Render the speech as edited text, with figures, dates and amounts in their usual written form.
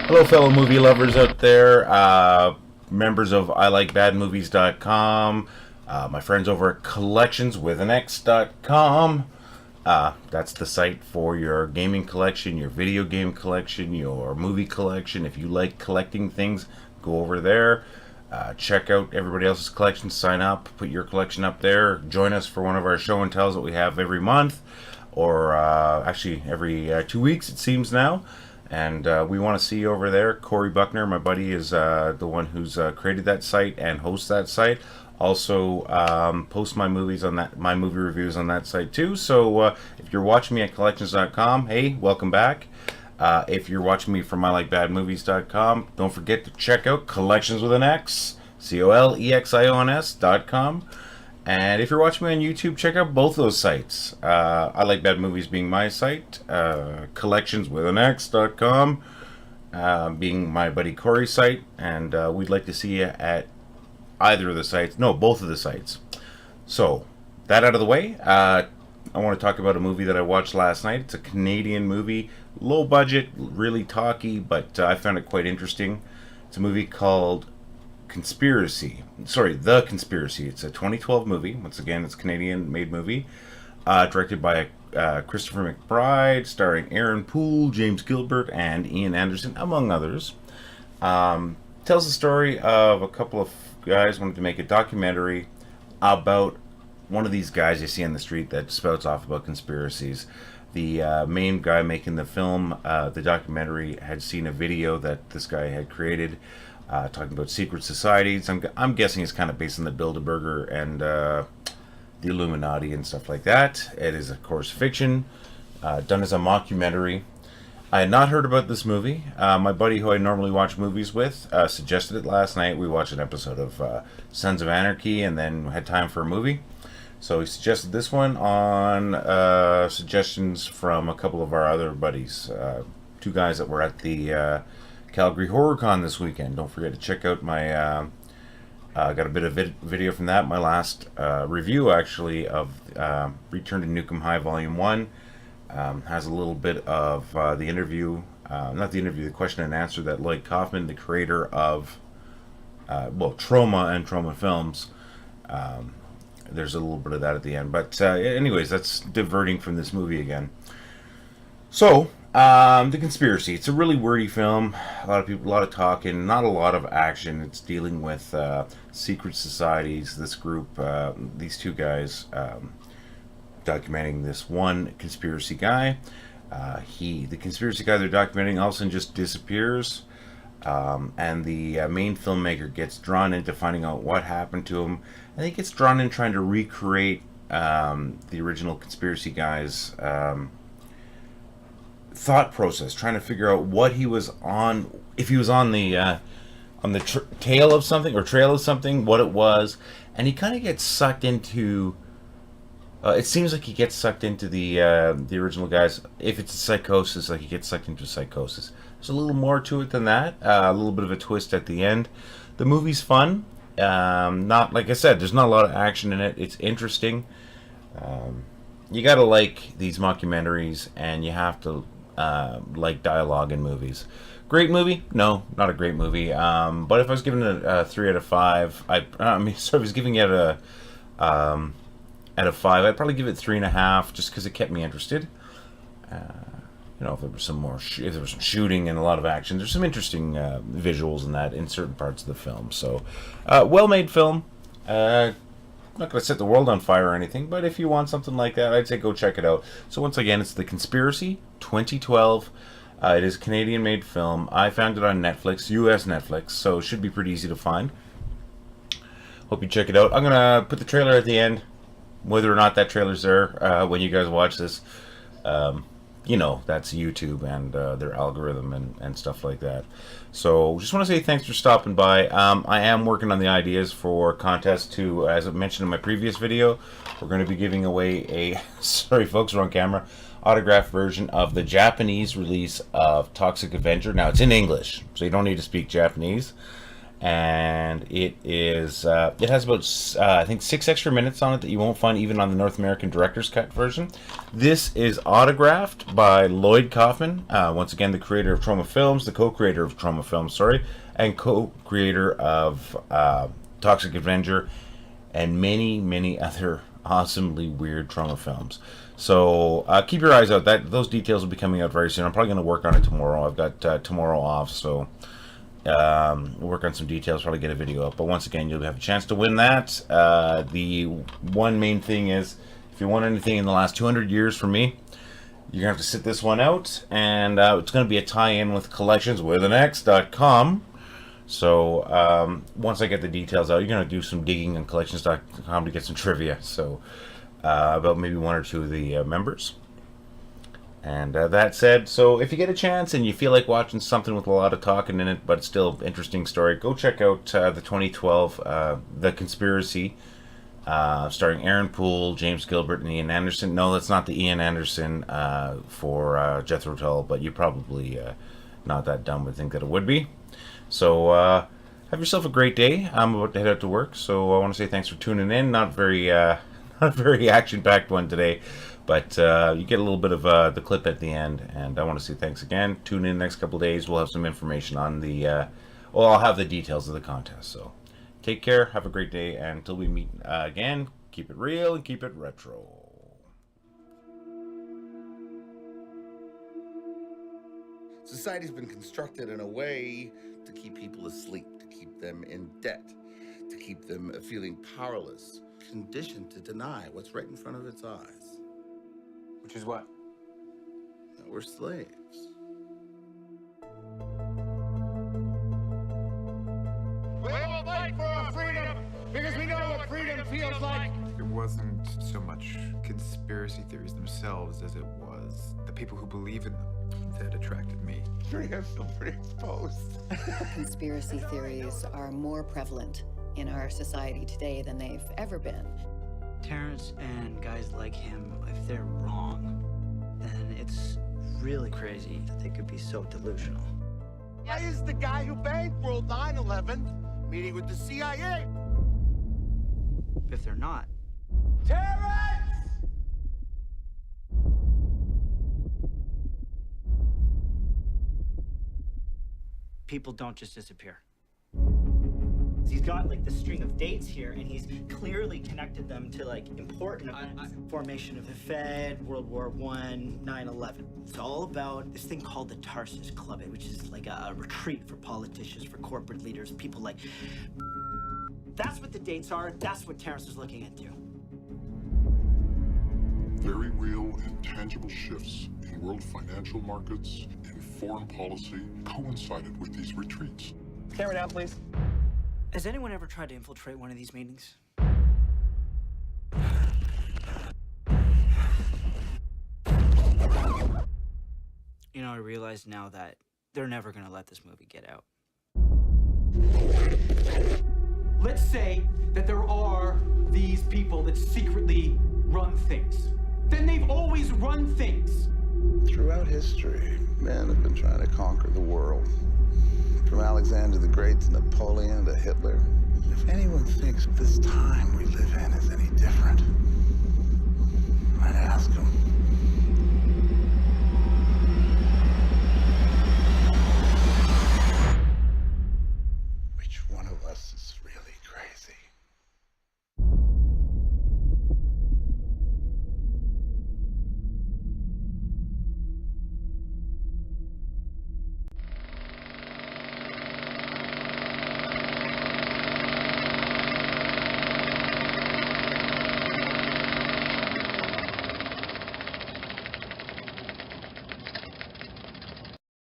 Hello, fellow movie lovers out there, members of ILikeBadMovies.com, my friends over at collectionswithanx.com. That's the site for your gaming collection, your video game collection, your movie collection. If you like collecting things, go over there. Check out everybody else's collection, sign up, put your collection up there. Join us for one of our show and tells that we have every month, or actually every 2 weeks, it seems now. And we want to see you over there. Corey Buckner, my buddy, is the one who's created that site and hosts that site. Also, post my movies on that, my movie reviews on that site too. So if you're watching me at collections.com, hey, welcome back. If you're watching me from ILikeBadMovies.com, don't forget to check out Collections with an X, COLEXIONS.com. And if you're watching me on YouTube, check out both those sites. I Like Bad Movies being my site, collectionswithanx.com being my buddy Corey's site, and we'd like to see you at either of the sites. No, both of the sites. So, that out of the way, I want to talk about a movie that I watched last night. It's a Canadian movie, low budget, really talky, but I found it quite interesting. It's a movie called Conspriacy. Sorry, The Conspriacy. It's a 2012 movie. Once again, it's a Canadian-made movie, directed by Christopher McBride, starring Aaron Poole, James Gilbert, and Ian Anderson, among others. Tells the story of a couple of guys wanted to make a documentary about one of these guys you see on the street that spouts off about conspiracies. The main guy making the film, the documentary, had seen a video that this guy had created talking about secret societies. I'm guessing it's kind of based on the Bilderberger and the Illuminati and stuff like that. It is, of course, fiction, done as a mockumentary. I had not heard about this movie. My buddy, who I normally watch movies with, suggested it last night. We watched an episode of Sons of Anarchy and then had time for a movie. So he suggested this one on suggestions from a couple of our other buddies. Two guys that were at the Calgary Horror Con this weekend. Don't forget to check out my got a bit of video from that. My last review, actually, of Return to Nukem High Volume 1 has a little bit of the interview, not the interview, the question and answer that Lloyd Kaufman, the creator of Trauma and Trauma Films, there's a little bit of that at the end. But anyways, that's diverting from this movie again. So, The Conspriacy. It's a really wordy film. A lot of people, a lot of talking, not a lot of action. It's dealing with secret societies. This group, these two guys, documenting this one conspiracy guy. The conspiracy guy they're documenting all of a sudden just disappears. And the main filmmaker gets drawn into finding out what happened to him. And he gets drawn in trying to recreate the original conspiracy guy's thought process, trying to figure out what he was on, if he was on the tail of something or trail of something, what it was. And he kind of gets sucked into it seems like he gets sucked into the original guys. If it's a psychosis, like he gets sucked into psychosis. There's a little more to it than that. A little bit of a twist at the end. The movie's fun. Not, like I said, there's not a lot of action in it. It's interesting. You gotta like these mockumentaries, and you have to like dialogue in movies. Great movie? No, not a great movie. But if I was giving it a 3 out of 5, if I was giving it a out of 5, I'd probably give it 3.5, just because it kept me interested. If there was some more, if there was some shooting and a lot of action, there's some interesting visuals in that in certain parts of the film. So, well-made film. Not going to set the world on fire or anything, but if you want something like that, I'd say go check it out. So once again, it's The Conspriacy, 2012. It is a Canadian-made film. I found it on Netflix, US Netflix, so it should be pretty easy to find. Hope you check it out. I'm going to put the trailer at the end. Whether or not that trailer's there when you guys watch this, that's YouTube and their algorithm and stuff like that. So just want to say thanks for stopping by. I am working on the ideas for contests to, as I mentioned in my previous video, we're going to be giving away a, sorry folks, wrong camera, autographed version of the Japanese release of Toxic Avenger. Now it's in English, so you don't need to speak Japanese. and it has about I think 6 extra minutes on it that you won't find even on the North American Director's Cut version. This is autographed by Lloyd Kaufman, once again the creator of Trauma Films, the co-creator of Trauma Films, and co-creator of Toxic Avenger, and many other awesomely weird Trauma films. So keep your eyes out. Those details will be coming out very soon. I'm probably going to work on it tomorrow. I've got tomorrow off, so we'll work on some details, probably get a video up. But once again, you'll have a chance to win that. The one main thing is, if you want anything in the last 200 years from me, you're going to have to sit this one out, and it's going to be a tie-in with collectionswithanx.com. So once I get the details out, you're going to do some digging on collections.com to get some trivia. So about maybe 1 or 2 of the members. And that said, so if you get a chance and you feel like watching something with a lot of talking in it, but it's still an interesting story, go check out the 2012 The Conspriacy, starring Aaron Poole, James Gilbert, and Ian Anderson. No, that's not the Ian Anderson for Jethro Tull, but you're probably not that dumb to think that it would be. So have yourself a great day. I'm about to head out to work, so I want to say thanks for tuning in. Not a very action-packed one today, but you get a little bit of the clip at the end, and I want to say thanks again. Tune in the next couple of days. We'll have some information on the I'll have the details of the contest. So take care, have a great day, and until we meet again, keep it real and keep it retro. Society's been constructed in a way to keep people asleep, to keep them in debt, to keep them feeling powerless, conditioned to deny what's right in front of its eyes. Which is what? That we're slaves. We will fight for our freedom because we know what freedom feels like. It wasn't so much conspiracy theories themselves as it was the people who believe in them that attracted me. I feel pretty exposed. Conspiracy theories are more prevalent in our society today than they've ever been. Terrence and guys like him, if they're wrong, then it's really crazy that they could be so delusional. Why is the guy who bankrolled 9/11 meeting with the CIA? If they're not, Terrence! people don't just disappear. He's got like the string of dates here, and he's clearly connected them to like important events. Formation of the Fed, World War I, 9/11. It's all about this thing called the Tarsus Club, which is like a retreat for politicians, for corporate leaders, people like... That's what the dates are. That's what Terrence is looking into. Very real and tangible shifts in world financial markets and foreign policy coincided with these retreats. Camera down, please. Has anyone ever tried to infiltrate one of these meetings? You know, I realize now that they're never gonna let this movie get out. Let's say that there are these people that secretly run things. Then they've always run things. Throughout history, men have been trying to conquer the world. From Alexander the Great to Napoleon to Hitler. If anyone thinks this time we live in is any different,